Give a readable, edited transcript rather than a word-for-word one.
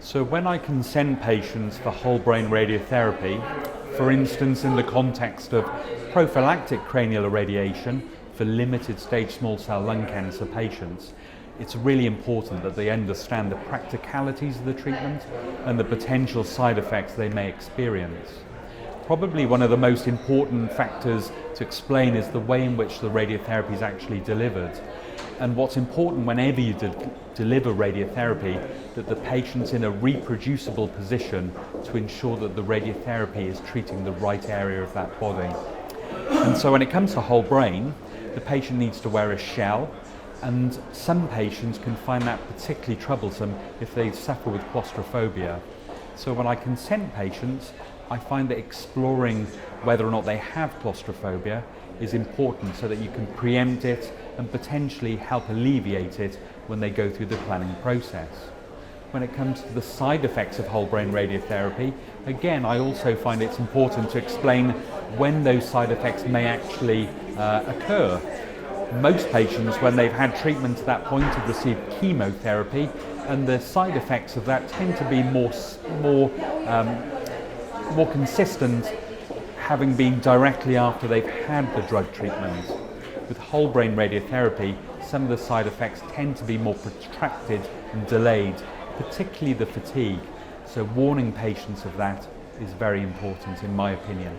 So when I consent patients for whole brain radiotherapy, for instance in the context of prophylactic cranial irradiation for limited stage small cell lung cancer patients, it's really important that they understand the practicalities of the treatment and the potential side effects they may experience. Probably one of the most important factors to explain is the way in which the radiotherapy is actually delivered. And what's important whenever you deliver radiotherapy, that the patient's in a reproducible position to ensure that the radiotherapy is treating the right area of that body. And so when it comes to whole brain, the patient needs to wear a shell, and some patients can find that particularly troublesome if they suffer with claustrophobia. So when I consent patients, I find that exploring whether or not they have claustrophobia is important so that you can preempt it and potentially help alleviate it when they go through the planning process. When it comes to the side effects of whole brain radiotherapy, again, I also find it's important to explain when those side effects may actually occur. Most patients, when they've had treatment to that point, have received chemotherapy, and the side effects of that tend to be more consistent, having been directly after they've had the drug treatment. With whole brain radiotherapy, some of the side effects tend to be more protracted and delayed, particularly the fatigue. So warning patients of that is very important in my opinion.